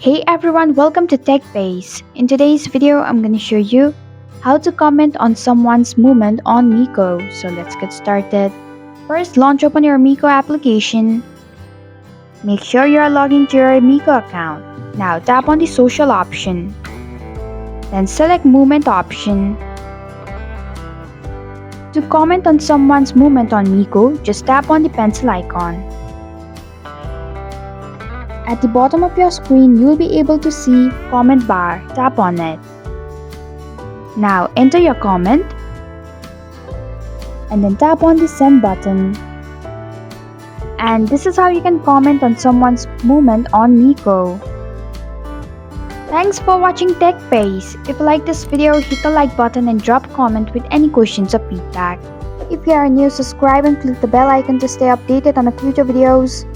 Hey everyone, welcome to TechBase. In today's video, I'm going to show you how to comment on someone's movement on Mico. So let's get started. First, launch open your Mico application. Make sure you are logged into your Mico account. Now tap on the social option. Then select movement option. To comment on someone's movement on Mico, just tap on the pencil icon. At the bottom of your screen, you will be able to see comment bar. Tap on it. Now enter your comment and then tap on the send button. And this is how you can comment on someone's movement on Mico. Thanks for watching TechBase. If you like this video, hit the like button and drop a comment with any questions or feedback. If you are new, subscribe and click the bell icon to stay updated on the future videos.